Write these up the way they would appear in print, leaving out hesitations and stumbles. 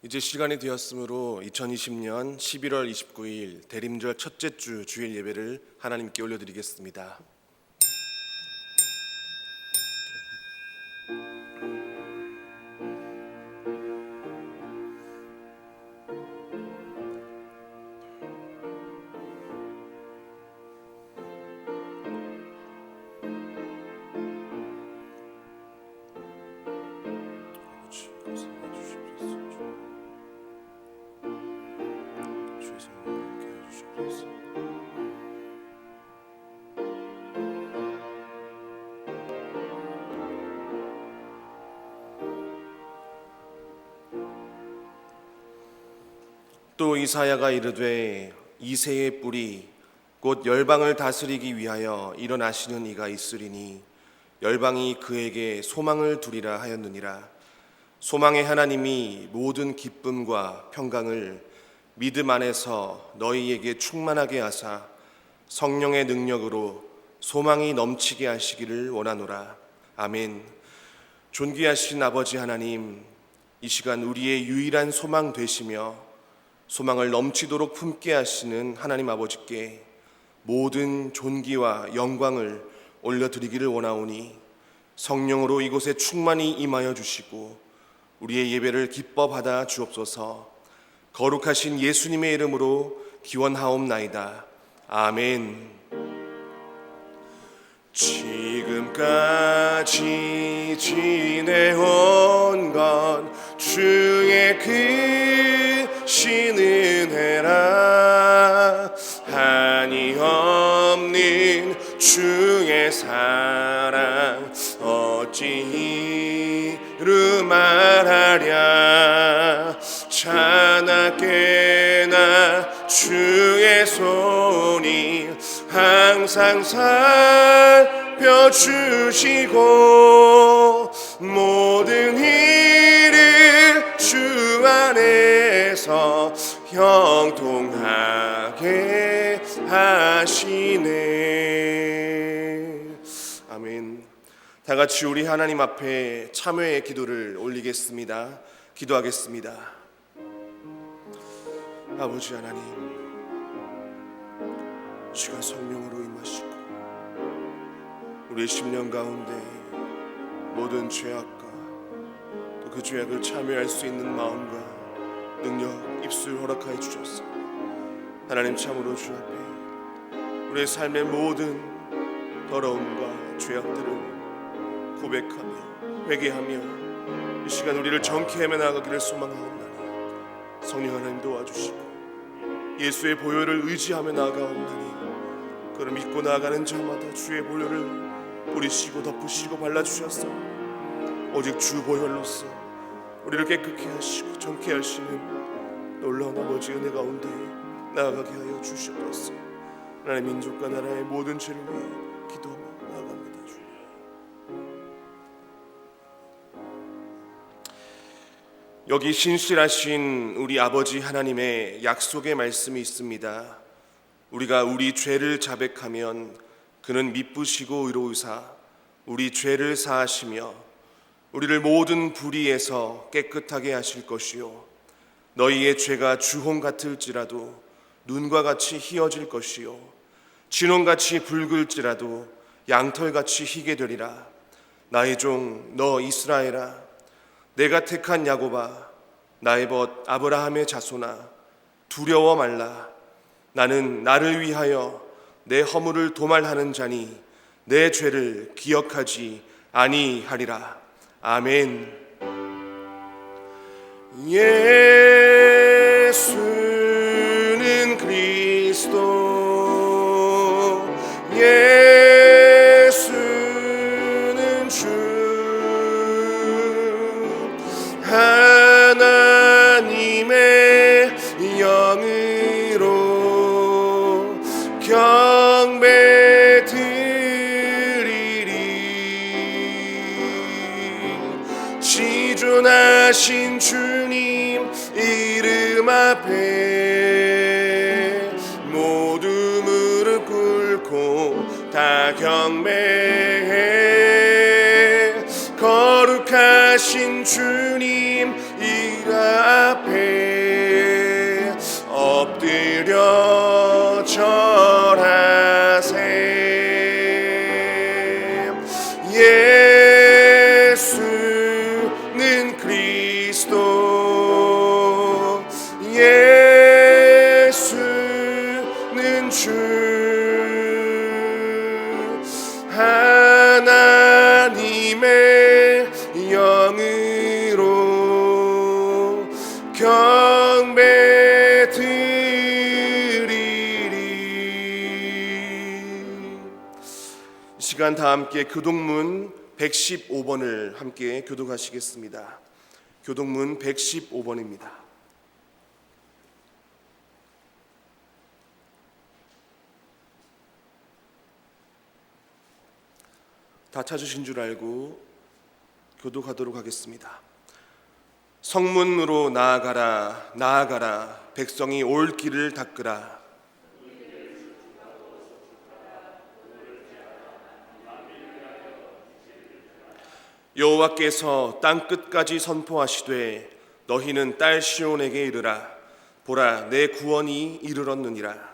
이제 시간이 되었으므로 2020년 11월 29일 대림절 첫째 주 주일 예배를 하나님께 올려드리겠습니다. 또 이사야가 이르되 이새의 뿔이 곧 열방을 다스리기 위하여 일어나시는 이가 있으리니 열방이 그에게 소망을 두리라 하였느니라. 소망의 하나님이 모든 기쁨과 평강을 믿음 안에서 너희에게 충만하게 하사 성령의 능력으로 소망이 넘치게 하시기를 원하노라. 아멘. 존귀하신 아버지 하나님, 이 시간 우리의 유일한 소망 되시며 소망을 넘치도록 품게 하시는 하나님 아버지께 모든 존귀와 영광을 올려드리기를 원하오니 성령으로 이곳에 충만히 임하여 주시고 우리의 예배를 기뻐 받아 주옵소서. 거룩하신 예수님의 이름으로 기원하옵나이다. 아멘. 지금까지 지내온 건 주의 크신 은혜라. 한이 없는 주의 사랑 어찌 이루 말하랴. 자나깨나 주의 손이 항상 살펴주시고 모든 일을 주 안에서 형통하게 하시네. 아멘. 다 같이 우리 하나님 앞에 참회의 기도를 올리겠습니다. 기도하겠습니다. 아버지 하나님, 시간 성령으로 임하시고 우리의 심령 가운데 모든 죄악과 또 그 죄악을 참여할 수 있는 마음과 능력, 입술 허락하여 주셨소. 하나님, 참으로 주 앞에 우리의 삶의 모든 더러움과 죄악들을 고백하며 회개하며 이 시간 우리를 정케하며 나아가기를 소망하옵나니 성령 하나님 도와주시고 예수의 보혈을 의지하며 나아가옵나니 그를 믿고 나아가는 자마다 주의 보혈을 뿌리시고 덮으시고 발라주셔서 오직 주 보혈로서 우리를 깨끗게 하시고 정케 하시는 놀라운 아버지 은혜 가운데 나아가게 하여 주시옵소서. 하나님, 민족과 나라의 모든 죄를 위해 기도하며 나아갑니다. 주님, 여기 신실하신 우리 아버지 하나님의 약속의 말씀이 있습니다. 우리가 우리 죄를 자백하면 그는 미쁘시고 의로우사 우리 죄를 사하시며 우리를 모든 불의에서 깨끗하게 하실 것이요 너희의 죄가 주홍 같을지라도 눈과 같이 희어질 것이요 진홍같이 붉을지라도 양털같이 희게 되리라. 나의 종 너 이스라엘아, 내가 택한 야곱아, 나의 벗 아브라함의 자손아, 두려워 말라. 나는 나를 위하여 내 허물을 도말하는 자니 내 죄를 기억하지 아니하리라. 아멘. 예수는 그리스도, 예수는 주, 하나님의 영으로 경배 드리리. 지존하신 주님 이름 앞에 모두 무릎 꿇고 다 경배해. 거룩하신 주님 이름 앞에 경배 드리리. 이 시간 다 함께 교동문 115번을 함께 교독하시겠습니다. 교동문 115번입니다. 다 찾으신 줄 알고 교독하도록 하겠습니다. 성문으로 나아가라, 나아가라. 백성이 올 길을 닦으라. 여호와께서 땅 끝까지 선포하시되 너희는 딸 시온에게 이르라. 보라, 내 구원이 이르렀느니라.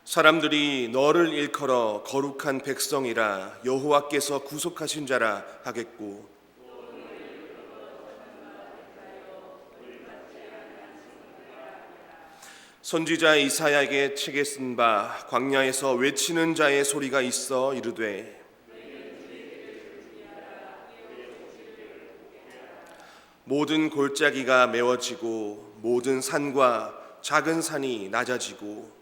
사람들이 너를 일컬어 거룩한 백성이라, 여호와께서 구속하신 자라 하겠고, 선지자 이사야에게 책에 쓴 바 광야에서 외치는 자의 소리가 있어 이르되, 모든 골짜기가 메워지고 모든 산과 작은 산이 낮아지고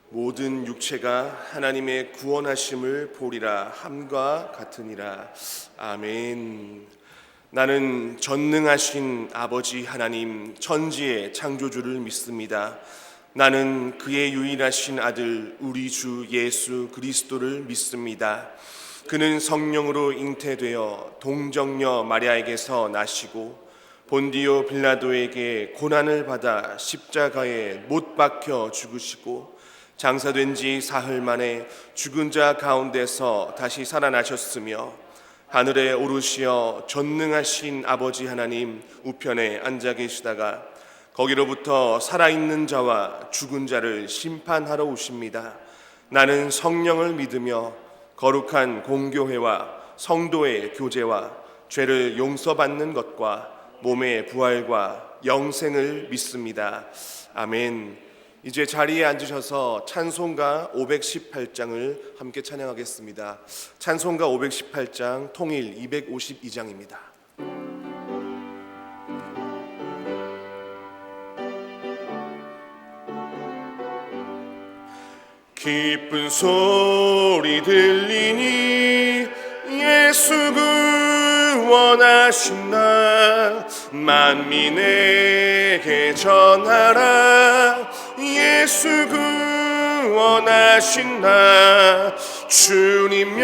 모든 육체가 하나님의 구원하심을 보리라 함과 같으니라. 아멘. 나는 전능하신 아버지 하나님 천지의 창조주를 믿습니다. 나는 그의 유일하신 아들 우리 주 예수 그리스도를 믿습니다. 그는 성령으로 잉태되어 동정녀 마리아에게서 나시고 본디오 빌라도에게 고난을 받아 십자가에 못 박혀 죽으시고 장사된 지 사흘 만에 죽은 자 가운데서 다시 살아나셨으며 하늘에 오르시어 전능하신 아버지 하나님 우편에 앉아 계시다가 거기로부터 살아있는 자와 죽은 자를 심판하러 오십니다. 나는 성령을 믿으며 거룩한 공교회와 성도의 교제와 죄를 용서받는 것과 몸의 부활과 영생을 믿습니다. 아멘. 이제 자리에 앉으셔서 찬송가 518장을 함께 찬양하겠습니다. 찬송가 518장 통일 252장입니다. 기쁜 소리 들리니 예수 구원하신 나 만민에게 전하라. 예수 구원하신 나 주님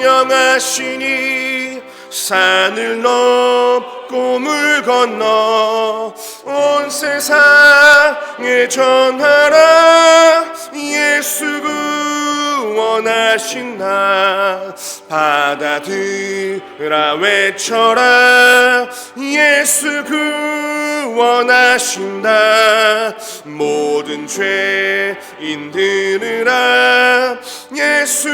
명령하시니 산을 넘고 물 건너 온 세상에 전하라. 예수 구원하신 나 받아들아 외쳐라. 예수 구원하신 나 모든 죄인 들으라. 예수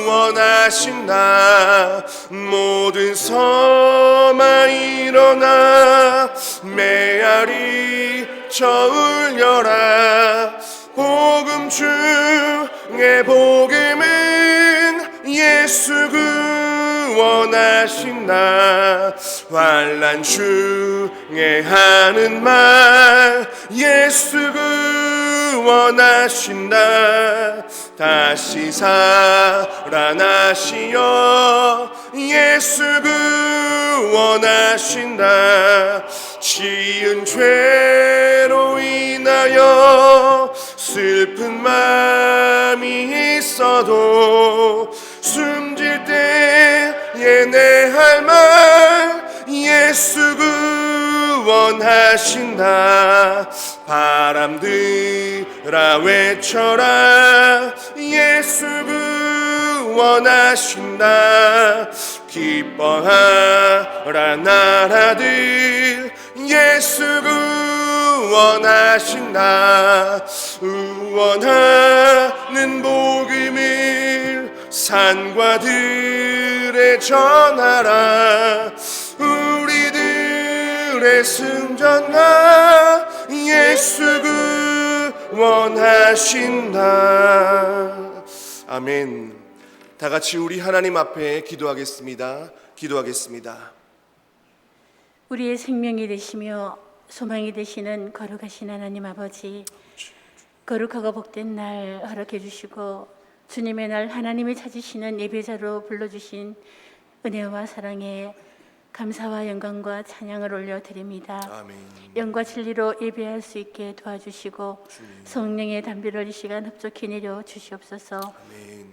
구원하신 나 모든 섬아 일어나 메아리 저울려라. 복음 중에 복음은 예수 구원하신 나 환난 중에 하는 말 예수 구원하신 나 다시 살아나시어 예수 구원하신 나 지은 죄로 인하여 슬픈 마음이 있어도 숨질 때에 내 할 말 예수 구원하신 나 바람들아 외쳐라. 예수 구원하신 나 기뻐하라 나라들 예수 구원하신 나 의원하는 복음을 산과 들에 전하라. 우리들의 승전가 예수 원하신다. 아멘. 다 같이 우리 하나님 앞에 기도하겠습니다. 기도하겠습니다. 우리의 생명이 되시며 소망이 되시는 거룩하신 하나님 아버지, 거룩하고 복된 날 허락해 주시고 주님의 날 하나님이 찾으시는 예배자로 불러주신 은혜와 사랑에 감사와 영광과 찬양을 올려드립니다. 아멘. 영과 진리로 예배할 수 있게 도와주시고 성령의 담비를 이 시간 흡족히 내려 주시옵소서. 아멘.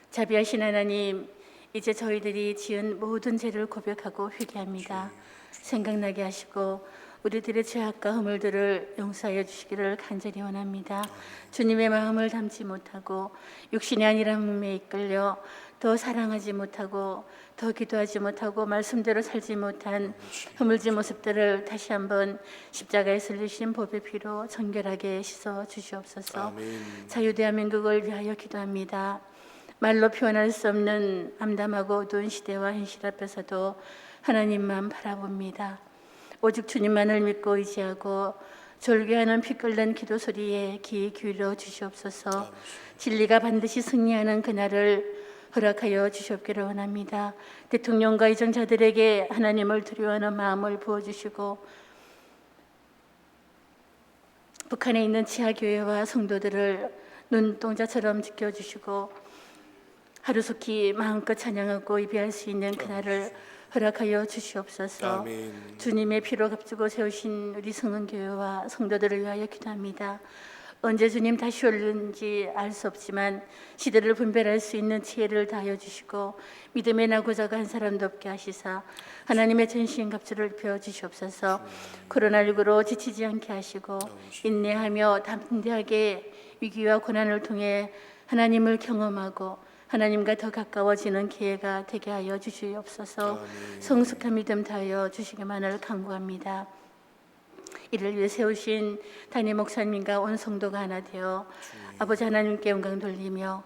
자비하신 하나님, 이제 저희들이 지은 모든 죄를 고백하고 회개합니다. 생각나게 하시고 우리들의 죄악과 허물들을 용서하여 주시기를 간절히 원합니다. 주님의 마음을 담지 못하고 육신의 아니란 몸에 이끌려 더 사랑하지 못하고 더 기도하지 못하고 말씀대로 살지 못한 허물진 모습들을 다시 한번 십자가에 설리신 법의 피로 정결하게 씻어 주시옵소서. 아멘. 자유대한민국을 위하여 기도합니다. 말로 표현할 수 없는 암담하고 어두운 시대와 현실 앞에서도 하나님만 바라봅니다. 오직 주님만을 믿고 의지하고 졸교하는 피 끓는 기도 소리에 귀 기울여 주시옵소서. 진리가 반드시 승리하는 그날을 허락하여 주시옵기를 원합니다. 대통령과 이정자들에게 하나님을 두려워하는 마음을 부어주시고 북한에 있는 지하교회와 성도들을 눈동자처럼 지켜주시고 하루속히 마음껏 찬양하고 예배할 수 있는 그날을 허락하여 주시옵소서. 아멘. 주님의 피로 값주고 세우신 우리 성은교회와 성도들을 위하여 기도합니다. 언제 주님 다시 올는지 알 수 없지만 시대를 분별할 수 있는 지혜를 다하여 주시고 믿음의 나고자가 한 사람도 없게 하시사 하나님의 전신 갑주를 입혀 주시옵소서. 코로나19로 지치지 않게 하시고 인내하며 담대하게 위기와 고난을 통해 하나님을 경험하고 하나님과 더 가까워지는 기회가 되게 하여 주시옵소서. 성숙한 믿음 다하여 주시기만을 간구합니다. 이를 위해 세우신 담임 목사님과 온 성도가 하나 되어 아버지 하나님께 영광 돌리며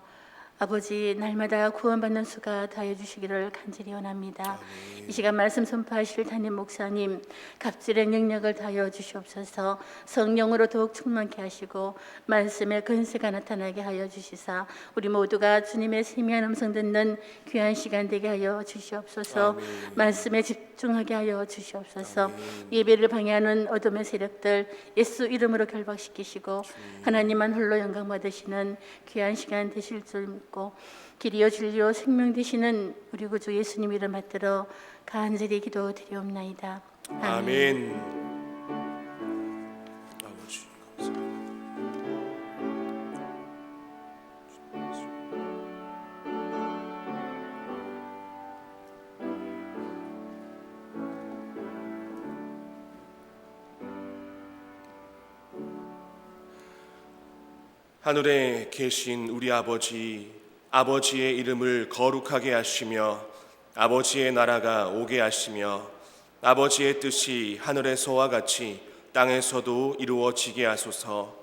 아버지 날마다 구원받는 수가 다해 주시기를 간절히 원합니다. 이 시간 말씀 선포하실 담임 목사님 갑질의 능력을 다하여 주시옵소서. 성령으로 더욱 충만케 하시고 말씀의 근세가 나타나게 하여 주시사 우리 모두가 주님의 세미한 음성 듣는 귀한 시간 되게 하여 주시옵소서. 말씀에 집중하게 하여 주시옵소서. 예배를 방해하는 어둠의 세력들 예수 이름으로 결박시키시고 하나님만 홀로 영광 받으시는 귀한 시간 되실 줄 믿고 길이요 진리요 생명 되시는 우리 구주 예수님 이름 받들어 간절히 기도드리옵나이다. 아멘. 아버지 감사합니다. 하늘에 계신 우리 아버지의 이름을 거룩하게 하시며 아버지의 나라가 오게 하시며 아버지의 뜻이 하늘에서와 같이 땅에서도 이루어지게 하소서.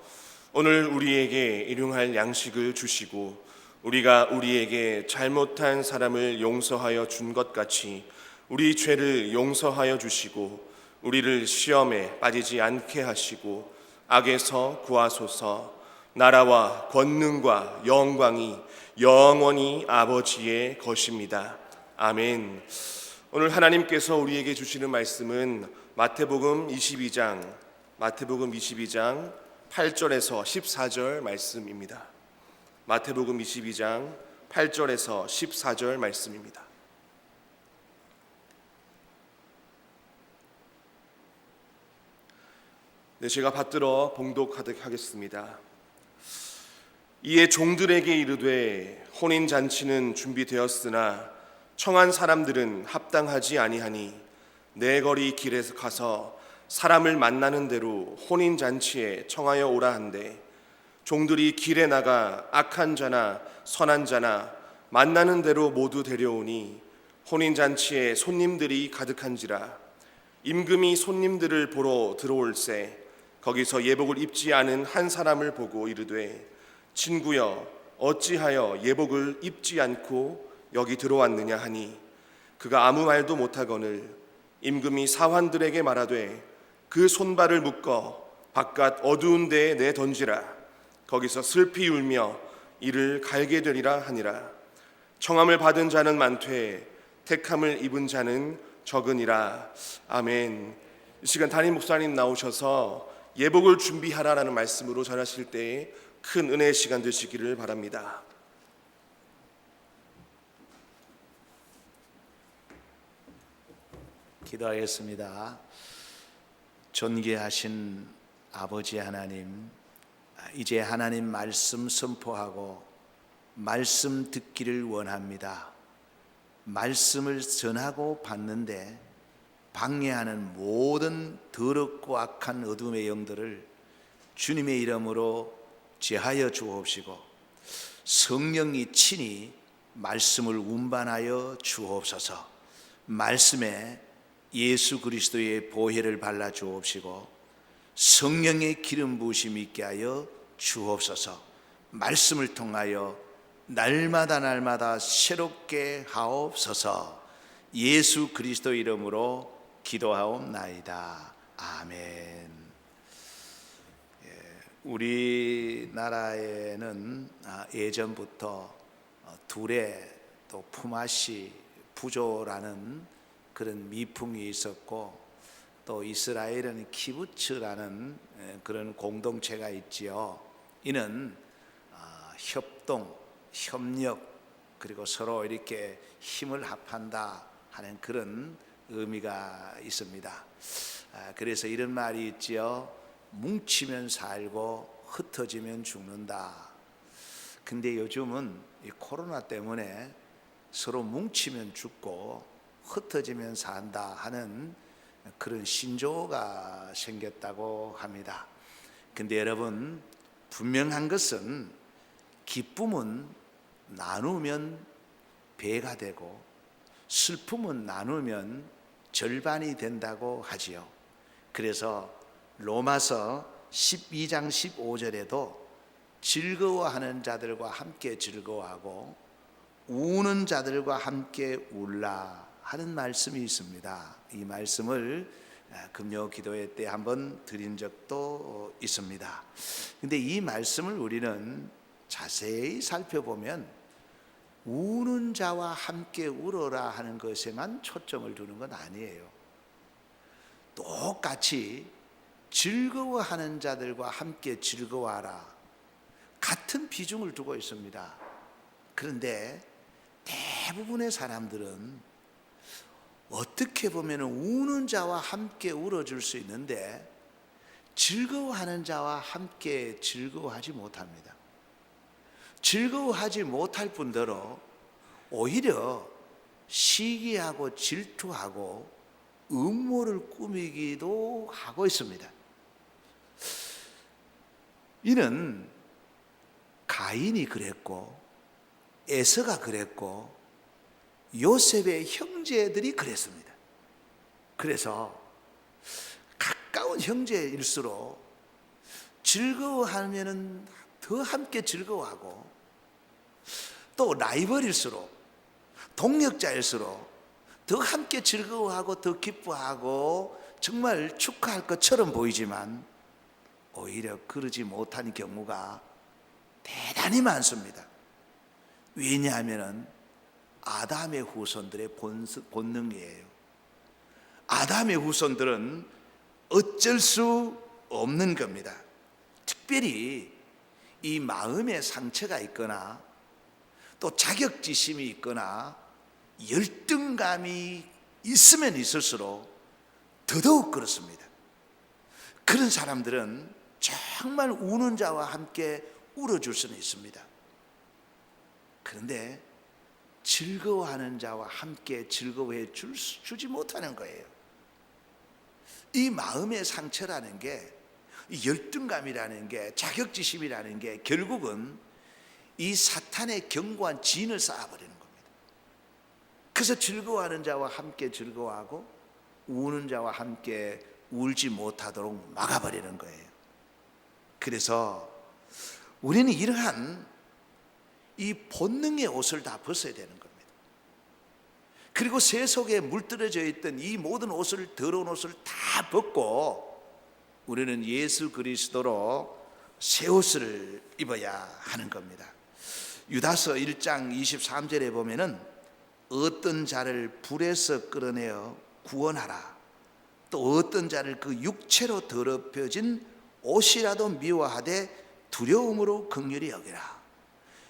오늘 우리에게 일용할 양식을 주시고 우리가 우리에게 잘못한 사람을 용서하여 준 것 같이 우리 죄를 용서하여 주시고 우리를 시험에 빠지지 않게 하시고 악에서 구하소서. 나라와 권능과 영광이 영원히 아버지의 것입니다. 아멘. 오늘 하나님께서 우리에게 주시는 말씀은 마태복음 22장 8절에서 14절 말씀입니다. 마태복음 22장 8절에서 14절 말씀입니다. 네, 제가 받들어 봉독하겠습니다. 이에 종들에게 이르되 혼인잔치는 준비되었으나 청한 사람들은 합당하지 아니하니 네 거리 길에서 가서 사람을 만나는 대로 혼인잔치에 청하여 오라 한대 종들이 길에 나가 악한 자나 선한 자나 만나는 대로 모두 데려오니 혼인잔치에 손님들이 가득한지라 임금이 손님들을 보러 들어올새 거기서 예복을 입지 않은 한 사람을 보고 이르되 친구여 어찌하여 예복을 입지 않고 여기 들어왔느냐 하니 그가 아무 말도 못하거늘 임금이 사환들에게 말하되 그 손발을 묶어 바깥 어두운 데에 내 던지라. 거기서 슬피 울며 이를 갈게 되리라 하니라. 청함을 받은 자는 많되 택함을 입은 자는 적으니라. 아멘. 이 시간 담임 목사님 나오셔서 예복을 준비하라라는 말씀으로 전하실 때에 큰 은혜의 시간 되시기를 바랍니다. 기도하겠습니다. 존귀하신 아버지 하나님, 이제 하나님 말씀 선포하고 말씀 듣기를 원합니다. 말씀을 전하고 받는데 방해하는 모든 더럽고 악한 어둠의 영들을 주님의 이름으로 제하여 주옵시고, 성령이 친히 말씀을 운반하여 주옵소서. 말씀에 예수 그리스도의 보혈을 발라 주옵시고 성령의 기름 부으심이 있게 하여 주옵소서. 말씀을 통하여 날마다 새롭게 하옵소서. 예수 그리스도 이름으로 기도하옵나이다. 아멘. 우리나라에는 예전부터 둘의 또 품앗이 부조라는 그런 미풍이 있었고, 또 이스라엘은 키부츠라는 그런 공동체가 있지요. 이는 협동, 협력, 그리고 서로 이렇게 힘을 합한다 하는 그런 의미가 있습니다. 그래서 이런 말이 있지요. 뭉치면 살고 흩어지면 죽는다. 근데 요즘은 이 코로나 때문에 서로 뭉치면 죽고 흩어지면 산다 하는 그런 신조어가 생겼다고 합니다. 근데 여러분, 분명한 것은 기쁨은 나누면 배가 되고 슬픔은 나누면 절반이 된다고 하지요. 그래서 로마서 12장 15절에도 즐거워하는 자들과 함께 즐거워하고 우는 자들과 함께 울라 하는 말씀이 있습니다. 이 말씀을 금요 기도회 때 한번 드린 적도 있습니다. 근데 이 말씀을 우리는 자세히 살펴보면 우는 자와 함께 울어라 하는 것에만 초점을 두는 건 아니에요. 똑같이 즐거워하는 자들과 함께 즐거워하라, 같은 비중을 두고 있습니다. 그런데 대부분의 사람들은 어떻게 보면 우는 자와 함께 울어줄 수 있는데 즐거워하는 자와 함께 즐거워하지 못합니다. 즐거워하지 못할 뿐더러 오히려 시기하고 질투하고 음모를 꾸미기도 하고 있습니다. 이는 가인이 그랬고 에서가 그랬고 요셉의 형제들이 그랬습니다. 그래서 가까운 형제일수록 즐거워하면은 더 함께 즐거워하고, 또 라이벌일수록, 동력자일수록 더 함께 즐거워하고 더 기뻐하고 정말 축하할 것처럼 보이지만 오히려 그러지 못한 경우가 대단히 많습니다. 왜냐하면 아담의 후손들의 본능이에요. 아담의 후손들은 어쩔 수 없는 겁니다. 특별히 이 마음에 상처가 있거나 또 자격지심이 있거나 열등감이 있으면 있을수록 더더욱 그렇습니다. 그런 사람들은 정말 우는 자와 함께 울어줄 수는 있습니다. 그런데 즐거워하는 자와 함께 즐거워해 주지 못하는 거예요. 이 마음의 상처라는 게, 이 열등감이라는 게, 자격지심이라는 게 결국은 이 사탄의 견고한 진을 쌓아버리는 겁니다. 그래서 즐거워하는 자와 함께 즐거워하고 우는 자와 함께 울지 못하도록 막아버리는 거예요. 그래서 우리는 이러한 이 본능의 옷을 다 벗어야 되는 겁니다. 그리고 새 속에 물들어져 있던 이 모든 옷을, 더러운 옷을 다 벗고 우리는 예수 그리스도로 새 옷을 입어야 하는 겁니다. 유다서 1장 23절에 보면은 어떤 자를 불에서 끌어내어 구원하라, 또 어떤 자를 그 육체로 더럽혀진 옷이라도 미워하되 두려움으로 긍휼히 여기라.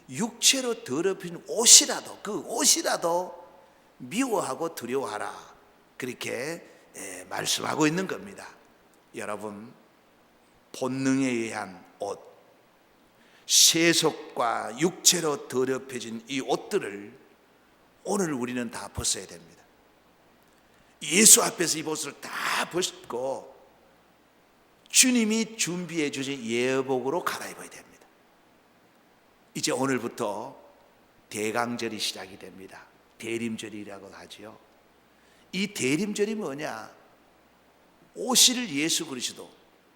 육체로 더럽힌 옷이라도, 그 옷이라도 미워하고 두려워하라, 그렇게 말씀하고 있는 겁니다. 여러분, 본능에 의한 옷, 세속과 육체로 더럽혀진 이 옷들을 오늘 우리는 다 벗어야 됩니다. 예수 앞에서 이 옷을 다 벗고 주님이 준비해 주신 예복으로 갈아입어야 됩니다. 이제 오늘부터 대강절이 시작이 됩니다. 대림절이라고 하지요. 이 대림절이 뭐냐? 오실 예수 그리스도,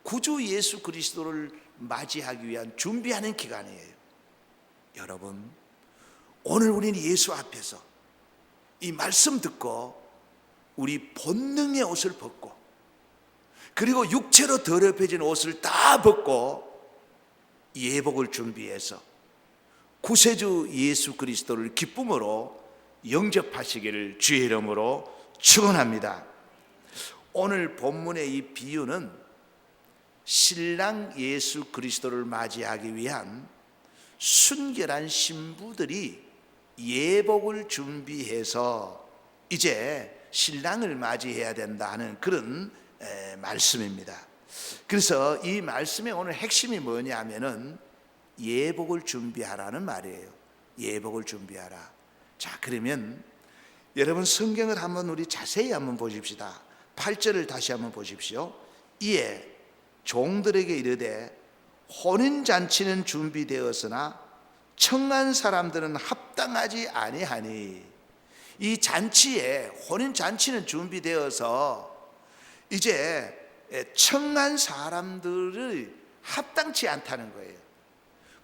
구주 예수 그리스도를 맞이하기 위한 준비하는 기간이에요. 여러분, 오늘 우리는 예수 앞에서 이 말씀 듣고 우리 본능의 옷을 벗고, 그리고 육체로 더럽혀진 옷을 다 벗고 예복을 준비해서 구세주 예수 그리스도를 기쁨으로 영접하시기를 주의 이름으로 축원합니다. 오늘 본문의 이 비유는 신랑 예수 그리스도를 맞이하기 위한 순결한 신부들이 예복을 준비해서 이제 신랑을 맞이해야 된다 하는 그런 말씀입니다. 그래서 이 말씀의 오늘 핵심이 뭐냐면은 예복을 준비하라는 말이에요. 예복을 준비하라. 자, 그러면 여러분 성경을 한번 우리 자세히 한번 보십시다. 8절을 다시 한번 보십시오. 이에 종들에게 이르되 혼인잔치는 준비되었으나 청한 사람들은 합당하지 아니하니. 이 잔치에, 혼인잔치는 준비되어서 이제 청한 사람들을 합당치 않다는 거예요.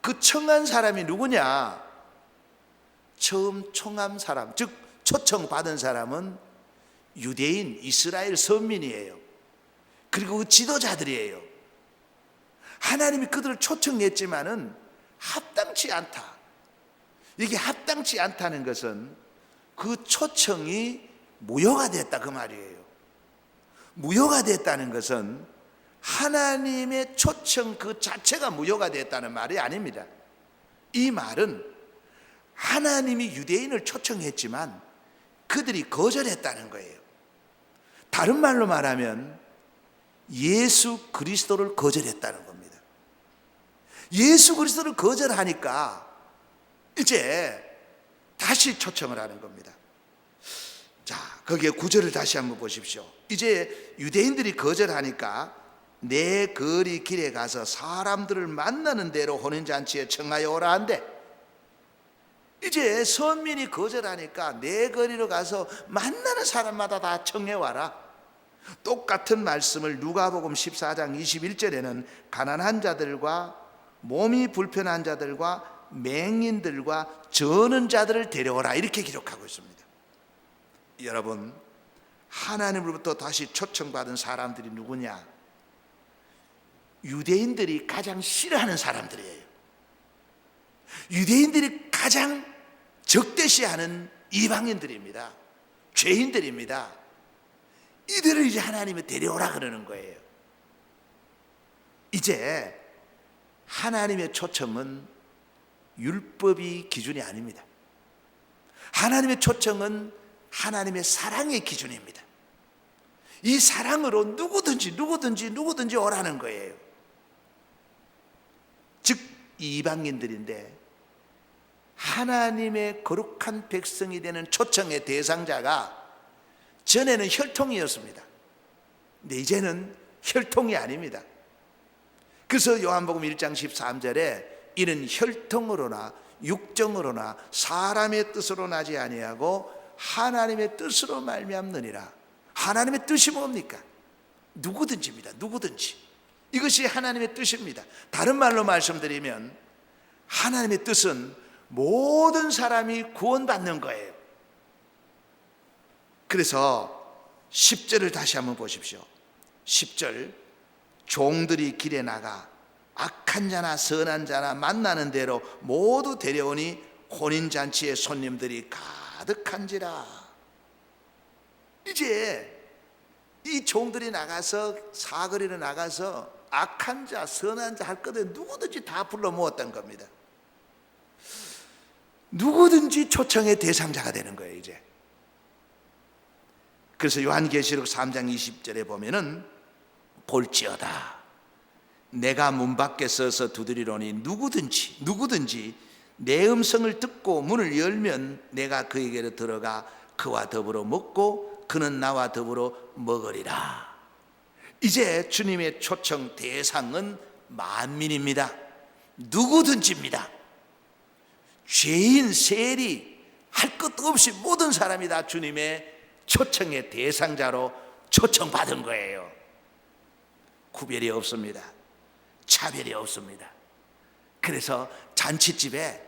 그 청한 사람이 누구냐? 처음 청한 사람, 즉 초청받은 사람은 유대인, 이스라엘 선민이에요. 그리고 그 지도자들이에요. 하나님이 그들을 초청했지만은 합당치 않다. 이게 합당치 않다는 것은 그 초청이 무효가 됐다, 그 말이에요. 무효가 됐다는 것은 하나님의 초청 그 자체가 무효가 됐다는 말이 아닙니다. 이 말은 하나님이 유대인을 초청했지만 그들이 거절했다는 거예요. 다른 말로 말하면 예수 그리스도를 거절했다는 겁니다. 예수 그리스도를 거절하니까 이제 다시 초청을 하는 겁니다. 자, 거기에 9절을 다시 한번 보십시오. 이제 유대인들이 거절하니까 내 거리 길에 가서 사람들을 만나는 대로 혼인잔치에 청하여 오라 한대. 이제 선민이 거절하니까 내 거리로 가서 만나는 사람마다 다 청해와라. 똑같은 말씀을 누가복음 14장 21절에는 가난한 자들과 몸이 불편한 자들과 맹인들과 저는 자들을 데려오라, 이렇게 기록하고 있습니다. 여러분, 하나님으로부터 다시 초청받은 사람들이 누구냐? 유대인들이 가장 싫어하는 사람들이에요. 유대인들이 가장 적대시하는 이방인들입니다. 죄인들입니다. 이들을 이제 하나님이 데려오라 그러는 거예요. 이제 하나님의 초청은 율법이 기준이 아닙니다. 하나님의 초청은 하나님의 사랑의 기준입니다. 이 사랑으로 누구든지 오라는 거예요. 즉 이방인들인데 하나님의 거룩한 백성이 되는 초청의 대상자가 전에는 혈통이었습니다. 근데 이제는 혈통이 아닙니다. 그래서 요한복음 1장 13절에 이는 혈통으로나 육정으로나 사람의 뜻으로 나지 아니하고 하나님의 뜻으로 말미암느니라. 하나님의 뜻이 뭡니까? 누구든지입니다. 누구든지. 이것이 하나님의 뜻입니다. 다른 말로 말씀드리면 하나님의 뜻은 모든 사람이 구원받는 거예요. 그래서 10절을 다시 한번 보십시오. 10절 종들이 길에 나가 악한 자나 선한 자나 만나는 대로 모두 데려오니 혼인잔치에 손님들이 가득한지라. 이제 이 종들이 나가서 사거리로 나가서 악한 자 선한 자 할 것에 누구든지 다 불러 모았던 겁니다. 누구든지 초청의 대상자가 되는 거예요 이제. 그래서 요한계시록 3장 20절에 보면은 볼지어다 내가 문 밖에 서서 두드리노니 누구든지 내 음성을 듣고 문을 열면 내가 그에게로 들어가 그와 더불어 먹고 그는 나와 더불어 먹으리라. 이제 주님의 초청 대상은 만민입니다. 누구든지입니다. 죄인 세리 할 것도 없이 모든 사람이 다 주님의 초청의 대상자로 초청받은 거예요. 구별이 없습니다. 차별이 없습니다. 그래서 잔치집에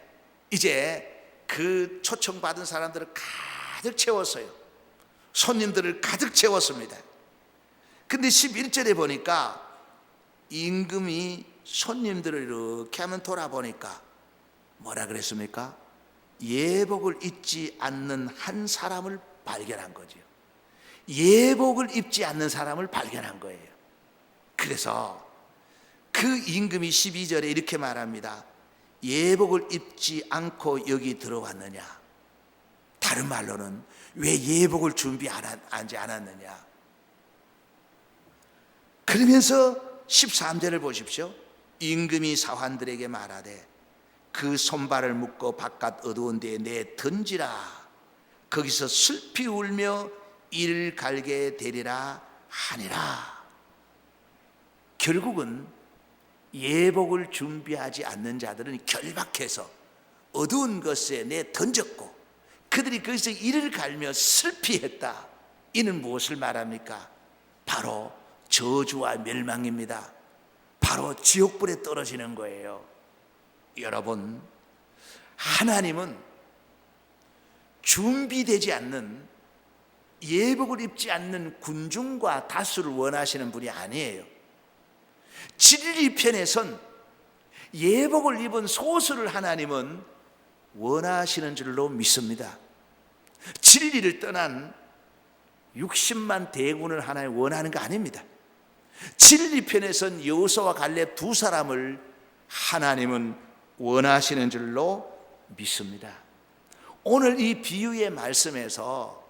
이제 그 초청받은 사람들을 가득 채웠어요. 손님들을 가득 채웠습니다. 근데 11절에 보니까 임금이 손님들을 이렇게 하면 돌아보니까 뭐라 그랬습니까? 예복을 입지 않는 한 사람을 발견한 거죠. 예복을 입지 않는 사람을 발견한 거예요. 그래서 그 임금이 12절에 이렇게 말합니다. 예복을 입지 않고 여기 들어왔느냐? 다른 말로는 왜 예복을 준비하지 않았느냐? 그러면서 13절을 보십시오. 임금이 사환들에게 말하되 그 손발을 묶고 바깥 어두운 데에 내 던지라. 거기서 슬피 울며 이를 갈게 되리라 하니라. 결국은 예복을 준비하지 않는 자들은 결박해서 어두운 것에 내 던졌고 그들이 거기서 이를 갈며 슬피했다. 이는 무엇을 말합니까? 바로 저주와 멸망입니다. 바로 지옥불에 떨어지는 거예요. 여러분, 하나님은 준비되지 않는 예복을 입지 않는 군중과 다수를 원하시는 분이 아니에요. 진리 편에선 예복을 입은 소수를 하나님은 원하시는 줄로 믿습니다. 진리를 떠난 60만 대군을 하나님 원하는 거 아닙니다. 진리 편에선 여호수아와 갈렙 두 사람을 하나님은 원하시는 줄로 믿습니다. 오늘 이 비유의 말씀에서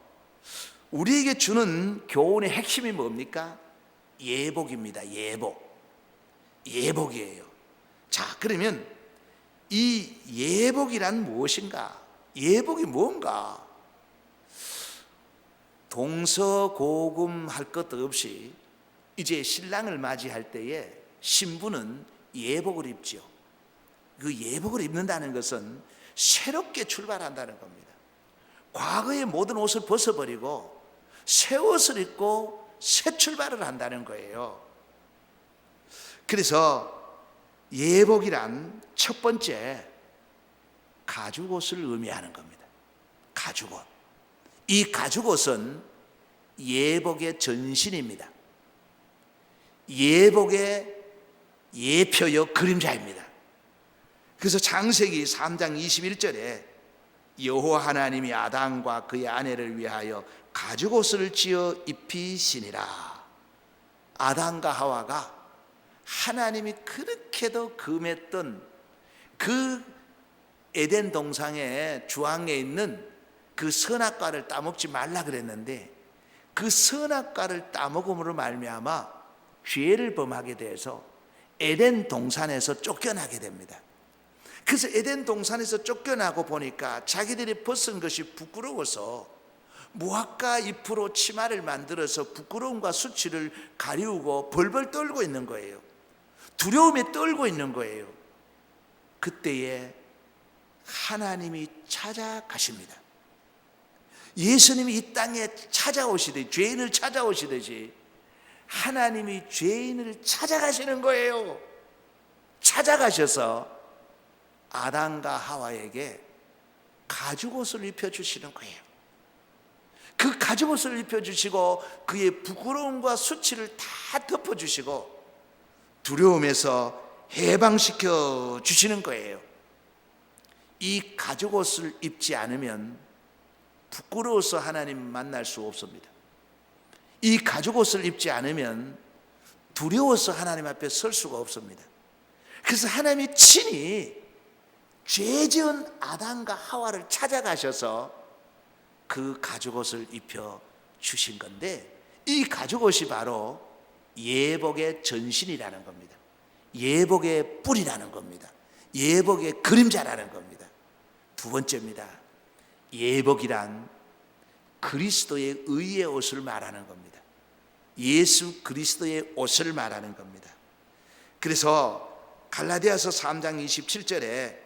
우리에게 주는 교훈의 핵심이 뭡니까? 예복입니다. 예복이에요. 자, 그러면 이 예복이란 무엇인가? 예복이 뭔가? 동서고금 할 것도 없이 이제 신랑을 맞이할 때에 신부는 예복을 입죠. 그 예복을 입는다는 것은 새롭게 출발한다는 겁니다. 과거의 모든 옷을 벗어버리고 새 옷을 입고 새 출발을 한다는 거예요. 그래서 예복이란 첫 번째 가죽옷을 의미하는 겁니다. 가죽옷. 이 가죽옷은 예복의 전신입니다. 예복의 예표요 그림자입니다. 그래서 창세기 3장 21절에 여호와 하나님이 아담과 그의 아내를 위하여 가죽옷을 지어 입히시니라. 아담과 하와가 하나님이 그렇게도 금했던 그 에덴 동산의 주황에 있는 그 선악과를 따먹지 말라 그랬는데 그 선악과를 따먹음으로 말미암아 죄를 범하게 돼서 에덴 동산에서 쫓겨나게 됩니다. 그래서 에덴 동산에서 쫓겨나고 보니까 자기들이 벗은 것이 부끄러워서 무화과 잎으로 치마를 만들어서 부끄러움과 수치를 가리우고 벌벌 떨고 있는 거예요. 두려움에 떨고 있는 거예요. 그때에 하나님이 찾아가십니다. 예수님이 이 땅에 찾아오시듯이 죄인을 찾아오시듯이 하나님이 죄인을 찾아가시는 거예요. 찾아가셔서 아담과 하와에게 가죽옷을 입혀주시는 거예요. 그 가죽옷을 입혀주시고 그의 부끄러움과 수치를 다 덮어주시고 두려움에서 해방시켜 주시는 거예요. 이 가죽옷을 입지 않으면 부끄러워서 하나님 만날 수 없습니다. 이 가죽옷을 입지 않으면 두려워서 하나님 앞에 설 수가 없습니다. 그래서 하나님이 친히 죄 지은 아담과 하와를 찾아가셔서 그 가죽옷을 입혀 주신 건데, 이 가죽옷이 바로 예복의 전신이라는 겁니다. 예복의 뿔이라는 겁니다. 예복의 그림자라는 겁니다. 두 번째입니다. 예복이란 그리스도의 의의 옷을 말하는 겁니다. 예수 그리스도의 옷을 말하는 겁니다. 그래서 갈라디아서 3장 27절에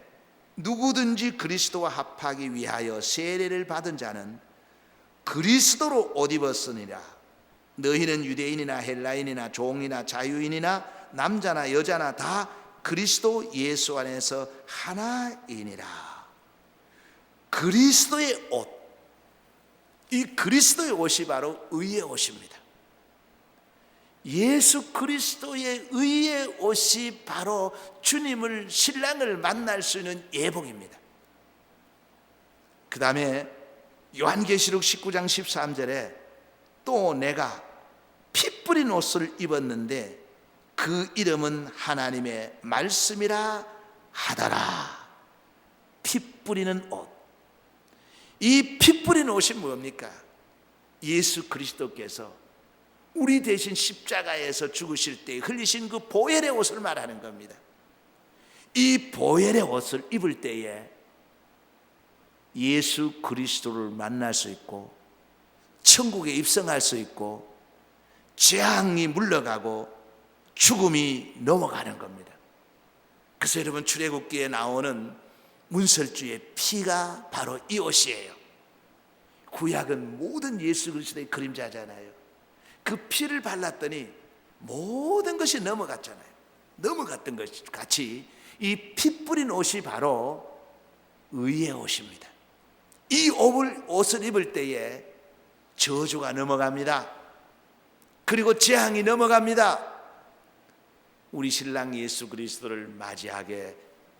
누구든지 그리스도와 합하기 위하여 세례를 받은 자는 그리스도로 옷 입었으니라. 너희는 유대인이나 헬라인이나 종이나 자유인이나 남자나 여자나 다 그리스도 예수 안에서 하나이니라. 그리스도의 옷, 이 그리스도의 옷이 바로 의의 옷입니다. 예수 그리스도의 의의 옷이 바로 주님을, 신랑을 만날 수 있는 예복입니다. 그 다음에 요한계시록 19장 13절에 또 내가 피 뿌린 옷을 입었는데 그 이름은 하나님의 말씀이라 하더라. 피 뿌리는 옷. 이 피 뿌린 옷이 뭡니까? 예수 그리스도께서 우리 대신 십자가에서 죽으실 때 흘리신 그 보혈의 옷을 말하는 겁니다. 이 보혈의 옷을 입을 때에 예수 그리스도를 만날 수 있고 천국에 입성할 수 있고 재앙이 물러가고 죽음이 넘어가는 겁니다. 그래서 여러분, 출애굽기에 나오는 문설주의 피가 바로 이 옷이에요. 구약은 모든 예수 그리스도의 그림자잖아요. 그 피를 발랐더니 모든 것이 넘어갔잖아요. 넘어갔던 것 같이 이 피 뿌린 옷이 바로 의의 옷입니다. 이 옷을 입을 때에 저주가 넘어갑니다. 그리고 재앙이 넘어갑니다. 우리 신랑 예수 그리스도를 맞이하게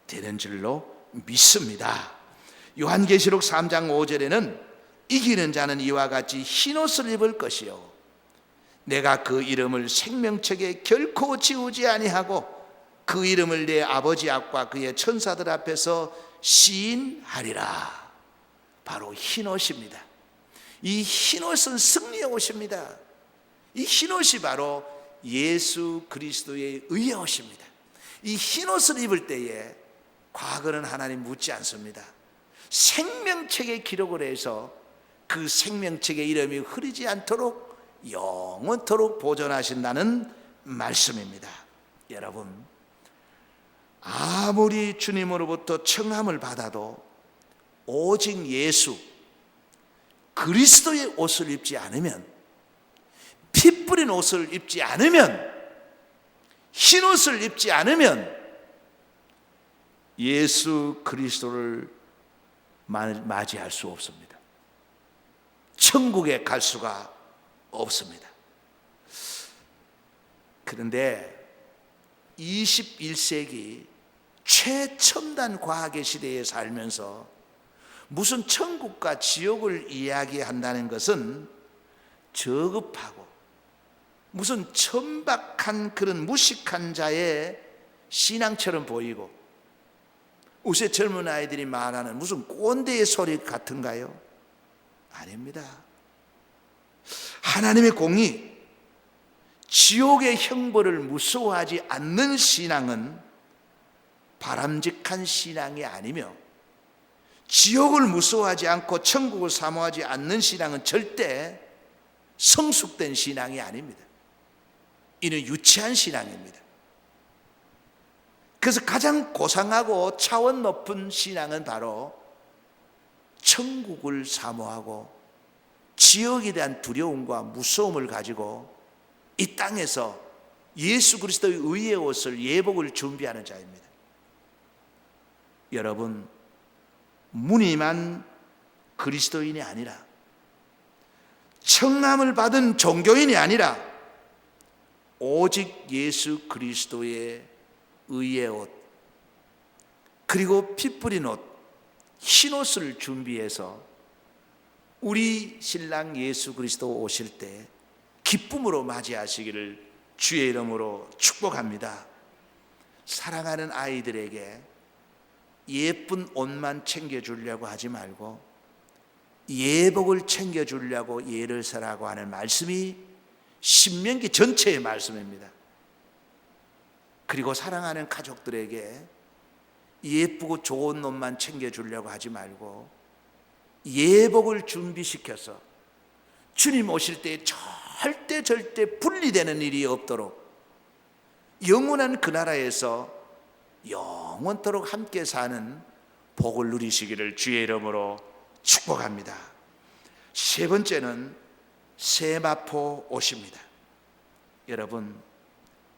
되는 줄로 믿습니다. 요한계시록 3장 5절에는 이기는 자는 이와 같이 흰옷을 입을 것이요 내가 그 이름을 생명책에 결코 지우지 아니하고 그 이름을 내 아버지 앞과 그의 천사들 앞에서 시인하리라. 바로 흰옷입니다. 이 흰옷은 승리의 옷입니다. 이 흰옷이 바로 예수 그리스도의 의의 옷입니다. 이 흰옷을 입을 때에 과거는 하나님 묻지 않습니다. 생명책에 기록을 해서 그 생명책의 이름이 흐리지 않도록 영원토록 보존하신다는 말씀입니다. 여러분, 아무리 주님으로부터 청함을 받아도 오직 예수 그리스도의 옷을 입지 않으면, 피 뿌린 옷을 입지 않으면, 흰 옷을 입지 않으면 예수 그리스도를 맞이할 수 없습니다. 천국에 갈 수가 없습니다. 그런데 21세기 최첨단 과학의 시대에 살면서 무슨 천국과 지옥을 이야기한다는 것은 저급하고 무슨 천박한 그런 무식한 자의 신앙처럼 보이고, 요새 젊은 아이들이 말하는 무슨 꼰대의 소리 같은가요? 아닙니다. 하나님의 공의, 지옥의 형벌을 무서워하지 않는 신앙은 바람직한 신앙이 아니며, 지옥을 무서워하지 않고 천국을 사모하지 않는 신앙은 절대 성숙된 신앙이 아닙니다. 이는 유치한 신앙입니다. 그래서 가장 고상하고 차원 높은 신앙은 바로 천국을 사모하고 지옥에 대한 두려움과 무서움을 가지고 이 땅에서 예수 그리스도의 의의 옷을, 예복을 준비하는 자입니다. 여러분, 무늬만 그리스도인이 아니라, 청함을 받은 종교인이 아니라 오직 예수 그리스도의 의의 옷, 그리고 피 뿌린 옷, 흰옷을 준비해서 우리 신랑 예수 그리스도 오실 때 기쁨으로 맞이하시기를 주의 이름으로 축복합니다. 사랑하는 아이들에게 예쁜 옷만 챙겨주려고 하지 말고 예복을 챙겨주려고 예를 서라고 하는 말씀이 신명기 전체의 말씀입니다. 그리고 사랑하는 가족들에게 예쁘고 좋은 옷만 챙겨주려고 하지 말고 예복을 준비시켜서 주님 오실 때 절대 분리되는 일이 없도록 영원한 그 나라에서 영원토록 함께 사는 복을 누리시기를 주의 이름으로 축복합니다. 세 번째는 세마포 옷입니다. 여러분,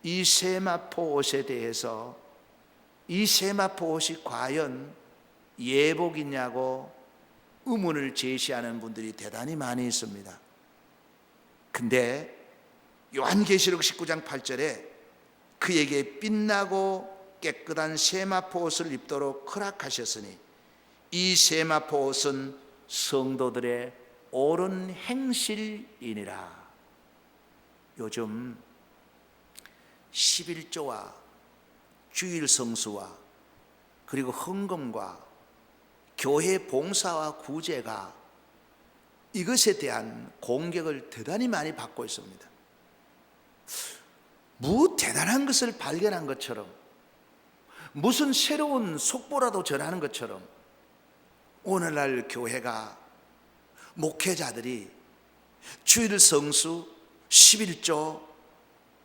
이 세마포 옷에 대해서 이 세마포 옷이 과연 예복이냐고 의문을 제시하는 분들이 대단히 많이 있습니다. 근데 요한계시록 19장 8절에 그에게 빛나고 깨끗한 세마포 옷을 입도록 허락하셨으니 이 세마포 옷은 성도들의 옳은 행실이니라. 요즘 11조와 주일 성수와 그리고 헌금과 교회 봉사와 구제가 이것에 대한 공격을 대단히 많이 받고 있습니다. 뭐 대단한 것을 발견한 것처럼, 무슨 새로운 속보라도 전하는 것처럼 오늘날 교회가, 목회자들이 주일 성수, 11조,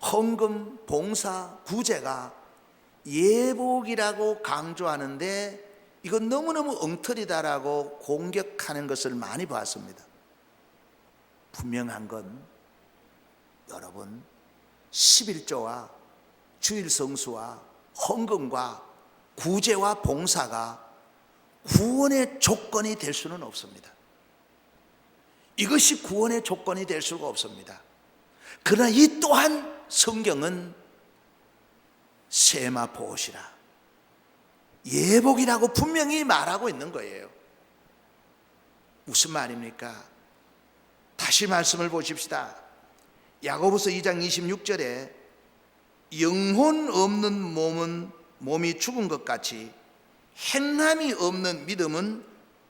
헌금, 봉사, 구제가 예복이라고 강조하는데 이건 너무너무 엉터리다라고 공격하는 것을 많이 봤습니다. 분명한 건 여러분, 11조와 주일 성수와 헌금과 구제와 봉사가 구원의 조건이 될 수는 없습니다. 이것이 구원의 조건이 될 수가 없습니다. 그러나 이 또한 성경은 세마포 옷이라, 예복이라고 분명히 말하고 있는 거예요. 무슨 말입니까? 다시 말씀을 보십시다. 야고보서 2장 26절에 영혼 없는 몸이 죽은 것 같이 행함이 없는 믿음은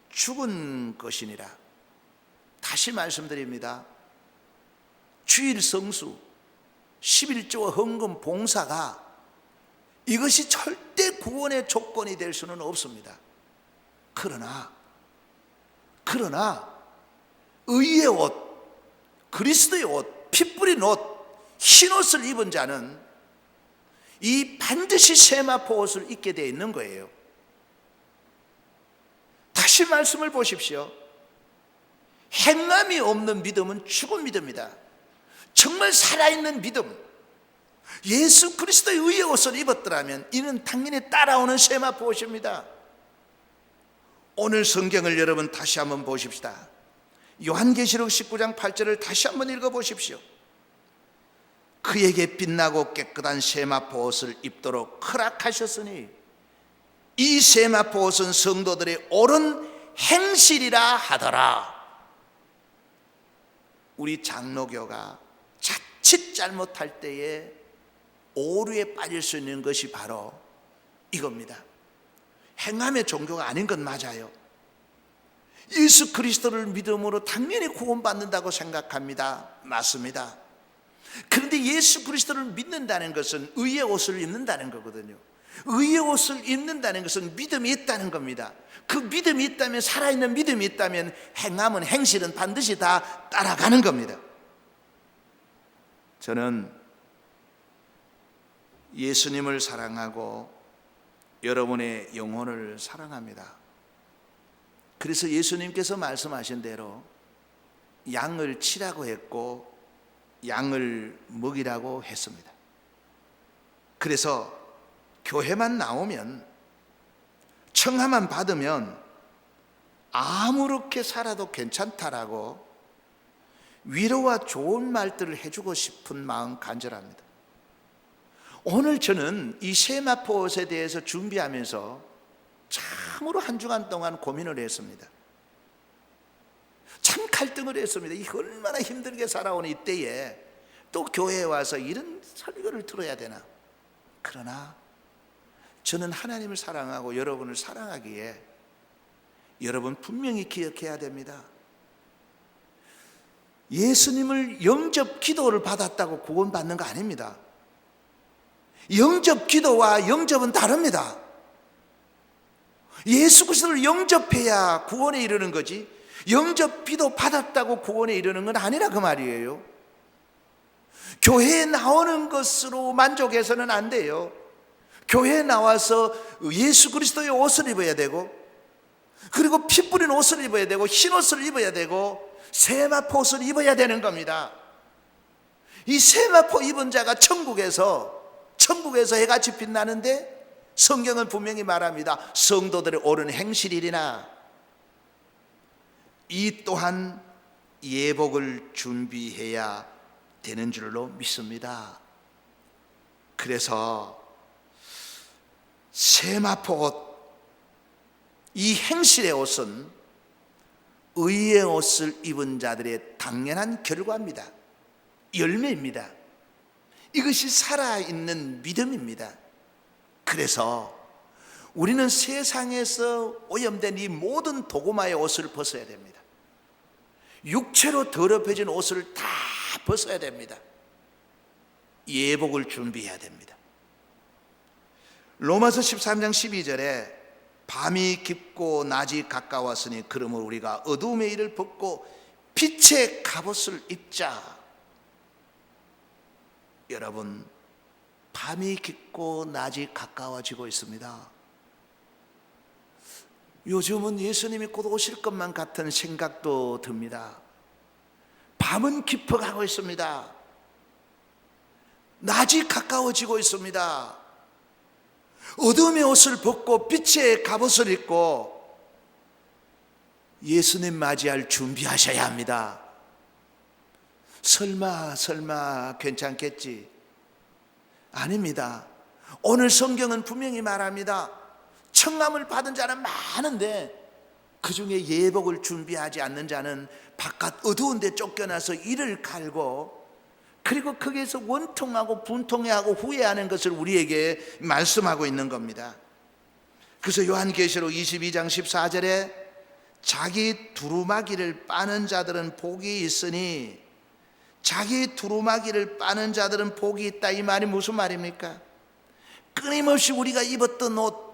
죽은 것이니라. 다시 말씀드립니다. 주일 성수, 11조와 헌금, 봉사가 이것이 절대 구원의 조건이 될 수는 없습니다. 그러나 의의 옷, 그리스도의 옷, 피 뿌린 옷, 흰옷을 입은 자는 이 반드시 세마포 옷을 입게 되어 있는 거예요. 다시 말씀을 보십시오. 행함이 없는 믿음은 죽은 믿음이다. 정말 살아있는 믿음, 예수 그리스도의 의의 옷을 입었더라면 이는 당연히 따라오는 세마포 옷입니다. 오늘 성경을 여러분 다시 한번 보십시다. 요한계시록 19장 8절을 다시 한번 읽어보십시오. 그에게 빛나고 깨끗한 세마포 옷을 입도록 허락하셨으니 이 세마포 옷은 성도들의 옳은 행실이라 하더라. 우리 장로교가 자칫 잘못할 때에 오류에 빠질 수 있는 것이 바로 이겁니다. 행함의 종교가 아닌 건 맞아요. 예수 그리스도를 믿음으로 당연히 구원받는다고 생각합니다. 맞습니다. 그런데 예수 그리스도를 믿는다는 것은 의의 옷을 입는다는 거거든요. 의의 옷을 입는다는 것은 믿음이 있다는 겁니다. 그 믿음이 있다면, 살아있는 믿음이 있다면 행함은, 행실은 반드시 다 따라가는 겁니다. 저는 예수님을 사랑하고 여러분의 영혼을 사랑합니다. 그래서 예수님께서 말씀하신 대로 양을 치라고 했고 양을 먹이라고 했습니다. 그래서 교회만 나오면, 청하만 받으면 아무렇게 살아도 괜찮다라고 위로와 좋은 말들을 해주고 싶은 마음 간절합니다. 오늘 저는 이 세마포 옷에 대해서 준비하면서 참으로 한 주간 동안 고민을 했습니다. 참 갈등을 했습니다. 이 얼마나 힘들게 살아오는 이때에 또 교회에 와서 이런 설교를 들어야 되나. 그러나 저는 하나님을 사랑하고 여러분을 사랑하기에 여러분 분명히 기억해야 됩니다. 예수님을 영접 기도를 받았다고 구원받는 거 아닙니다. 영접 기도와 영접은 다릅니다. 예수 그리스도를 영접해야 구원에 이르는 거지, 영접 기도 받았다고 구원에 이르는 건 아니라 그 말이에요. 교회에 나오는 것으로 만족해서는 안 돼요. 교회에 나와서 예수 그리스도의 옷을 입어야 되고, 그리고 피 뿌린 옷을 입어야 되고, 흰 옷을 입어야 되고, 세마포 옷을 입어야 되는 겁니다. 이 세마포 입은 자가 천국에서 해같이 빛나는데, 성경은 분명히 말합니다. 성도들의 옳은 행실이리나. 이 또한 예복을 준비해야 되는 줄로 믿습니다. 그래서 세마포 옷, 이 행실의 옷은 의의 옷을 입은 자들의 당연한 결과입니다. 열매입니다. 이것이 살아있는 믿음입니다. 그래서 우리는 세상에서 오염된 이 모든 도구마의 옷을 벗어야 됩니다. 육체로 더럽혀진 옷을 다 벗어야 됩니다. 예복을 준비해야 됩니다. 로마서 13장 12절에 밤이 깊고 낮이 가까웠으니 그러므로 우리가 어두움의 일을 벗고 빛의 갑옷을 입자. 여러분, 밤이 깊고 낮이 가까워지고 있습니다. 요즘은 예수님이 곧 오실 것만 같은 생각도 듭니다. 밤은 깊어가고 있습니다. 낮이 가까워지고 있습니다. 어둠의 옷을 벗고 빛의 갑옷을 입고 예수님 맞이할 준비하셔야 합니다. 설마 괜찮겠지? 아닙니다. 오늘 성경은 분명히 말합니다. 청함을 받은 자는 많은데 그 중에 예복을 준비하지 않는 자는 바깥 어두운 데 쫓겨나서 이를 갈고, 그리고 거기에서 원통하고 분통해하고 후회하는 것을 우리에게 말씀하고 있는 겁니다. 그래서 요한계시록 22장 14절에 자기 두루마기를 빠는 자들은 복이 있으니, 자기 두루마기를 빠는 자들은 복이 있다. 이 말이 무슨 말입니까? 끊임없이 우리가 입었던 옷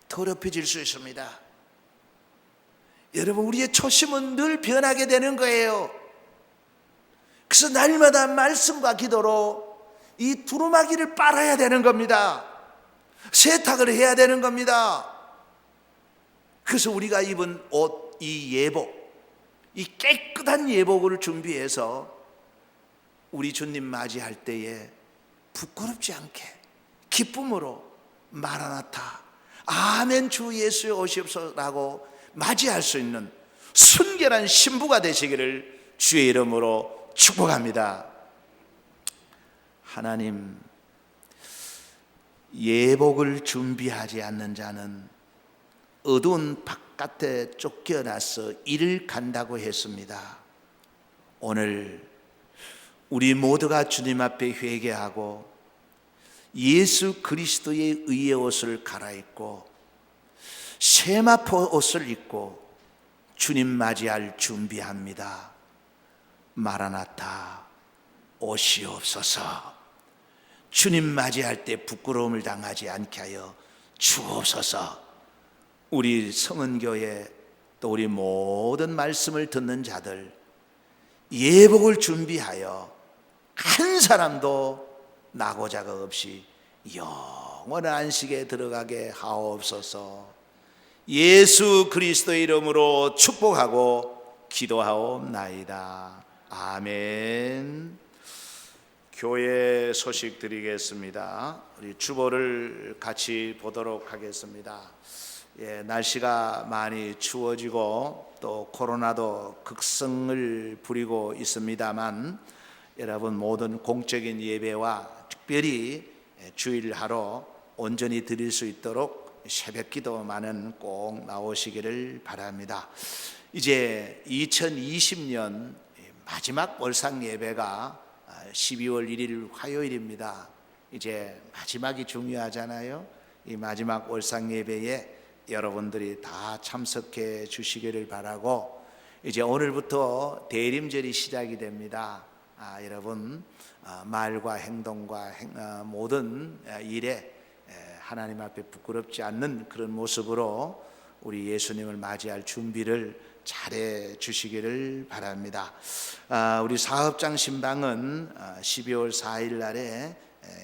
더럽혀질 수 있습니다. 여러분, 우리의 초심은 늘 변하게 되는 거예요. 그래서 날마다 말씀과 기도로 이 두루마기를 빨아야 되는 겁니다. 세탁을 해야 되는 겁니다. 그래서 우리가 입은 옷, 이 예복, 이 깨끗한 예복을 준비해서 우리 주님 맞이할 때에 부끄럽지 않게 기쁨으로 마라나타, 아멘 주 예수의 오시옵소서라고 맞이할 수 있는 순결한 신부가 되시기를 주의 이름으로 축복합니다. 하나님, 예복을 준비하지 않는 자는 어두운 바깥에 쫓겨나서 이를 간다고 했습니다. 오늘 우리 모두가 주님 앞에 회개하고 예수 그리스도의 의의 옷을 갈아입고 세마포 옷을 입고 주님 맞이할 준비합니다. 마라나타, 오시옵소서. 주님 맞이할 때 부끄러움을 당하지 않게 하여 주옵소서. 우리 성은교회 또 우리 모든 말씀을 듣는 자들 예복을 준비하여 한 사람도 나고자가 없이 영원한 안식에 들어가게 하옵소서. 예수 그리스도의 이름으로 축복하고 기도하옵나이다. 아멘. 교회 소식 드리겠습니다. 우리 주보를 같이 보도록 하겠습니다. 날씨가 많이 추워지고 또 코로나도 극성을 부리고 있습니다만, 여러분 모든 공적인 예배와 특별히 주일하러 온전히 드릴 수 있도록 새벽 기도만은 꼭 나오시기를 바랍니다. 이제 2020년 마지막 월상 예배가 12월 1일 화요일입니다. 이제 마지막이 중요하잖아요. 이 마지막 월상 예배에 여러분들이 다 참석해 주시기를 바라고, 이제 오늘부터 대림절이 시작이 됩니다. 여러분 말과 행동과 모든 일에 하나님 앞에 부끄럽지 않는 그런 모습으로 우리 예수님을 맞이할 준비를 잘해 주시기를 바랍니다. 우리 사업장 신방은 12월 4일 날에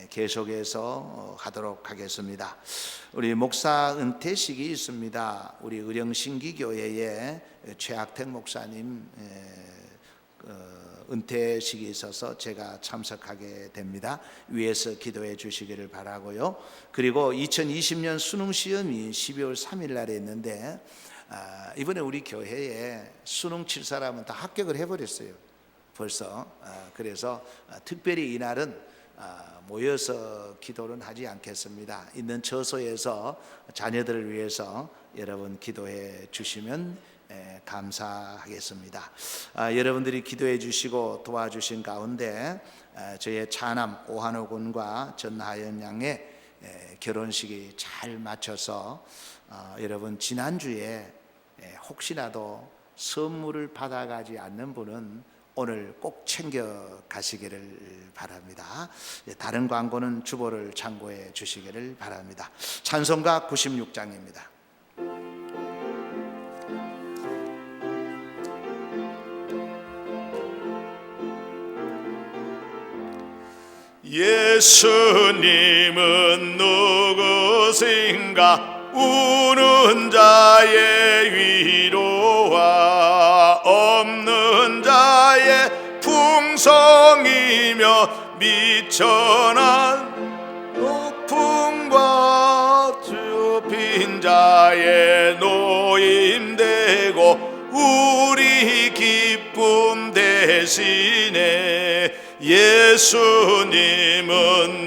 계속해서 하도록 하겠습니다. 우리 목사 은퇴식이 있습니다. 우리 의령신기교회에 최학택 목사님 은퇴식이 있어서 제가 참석하게 됩니다. 위에서 기도해 주시기를 바라고요. 그리고 2020년 수능시험이 12월 3일 날에 있는데 이번에 우리 교회에 수능 칠 사람은 다 합격을 해버렸어요 벌써. 그래서 특별히 이날은 모여서 기도는 하지 않겠습니다. 있는 처소에서 자녀들을 위해서 여러분 기도해 주시면 감사하겠습니다. 여러분들이 기도해 주시고 도와주신 가운데 저의 차남 오한호 군과 전하연 양의 결혼식이 잘 맞춰서 여러분 지난주에 혹시라도 선물을 받아가지 않는 분은 오늘 꼭 챙겨 가시기를 바랍니다. 다른 광고는 주보를 참고해 주시기를 바랍니다. 찬송가 96장입니다. 예수님은 누구신가? 우는 자의 위로와 없는 자의 풍성이며 미천한 높음과 좁힌 자의 노임되고 우리 기쁨 대신에 예수님은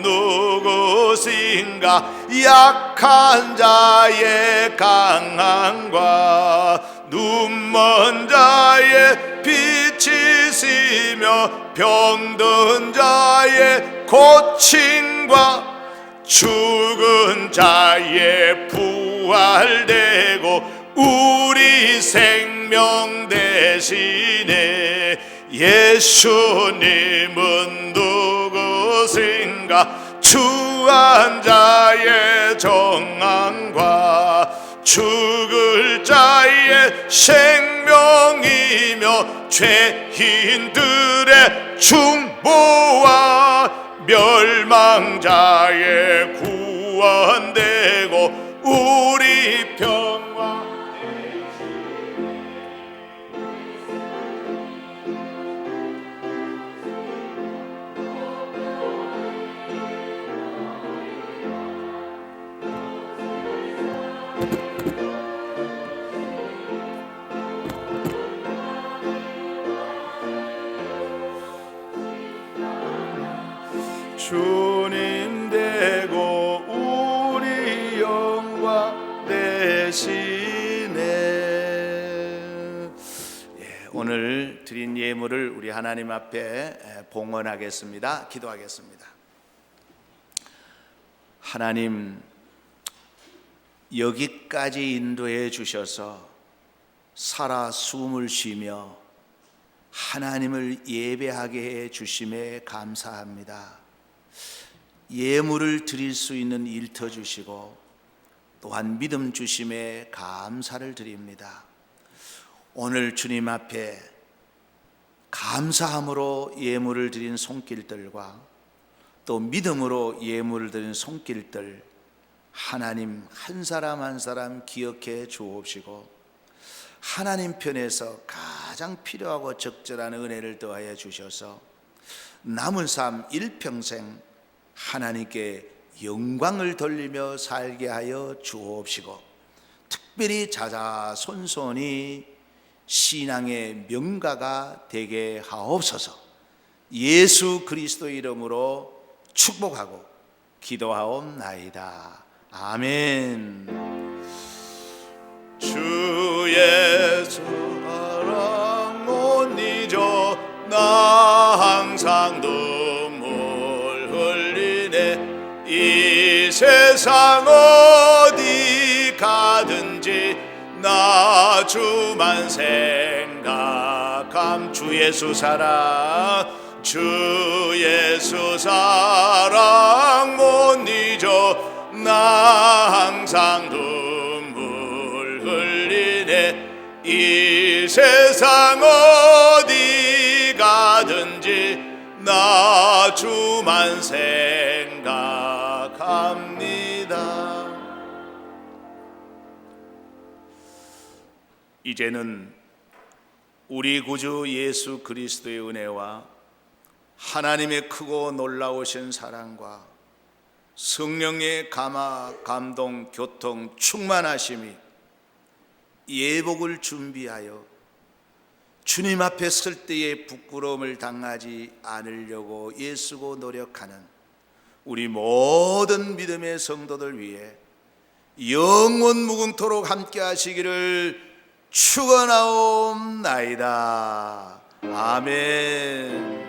누구신가? 약한 자의 강함과 눈먼 자의 빛이시며 병든 자의 고침과 죽은 자의 부활되고 우리 생명 대신에 예수님은 누구신가? 추한 자의 정함과 죽을 자의 생명이며 죄인들의 중보와 멸망자의 구원되고 우리 평화 주님 되고 우리 영광 되시네. 오늘 드린 예물을 우리 하나님 앞에 봉헌하겠습니다. 기도하겠습니다. 하나님, 여기까지 인도해 주셔서 살아 숨을 쉬며 하나님을 예배하게 해 주심에 감사합니다. 예물을 드릴 수 있는 일터 주시고 또한 믿음 주심에 감사를 드립니다. 오늘 주님 앞에 감사함으로 예물을 드린 손길들과 또 믿음으로 예물을 드린 손길들 하나님 한 사람 한 사람 기억해 주옵시고 하나님 편에서 가장 필요하고 적절한 은혜를 더하여 주셔서 남은 삶 일평생 하나님께 영광을 돌리며 살게 하여 주옵시고 특별히 자자손손이 신앙의 명가가 되게 하옵소서. 예수 그리스도 이름으로 축복하고 기도하옵나이다. 아멘. 주의 사랑 못 잊어 나 항상 눈물 흘리네. 이 세상 어디 가든지 나 주만 생각함. 주 예수 사랑, 주 예수 사랑 못 잊어 나 항상 눈물 흘리네. 이 세상 어디 가든지 나 주만 생각합니다. 이제는 우리 구주 예수 그리스도의 은혜와 하나님의 크고 놀라우신 사랑과 성령의 감화, 감동, 교통, 충만하심이 예복을 준비하여 주님 앞에 설 때에 부끄러움을 당하지 않으려고 애쓰고 노력하는 우리 모든 믿음의 성도들 위해 영원 무궁토록 함께 하시기를 축원하옵나이다. 아멘.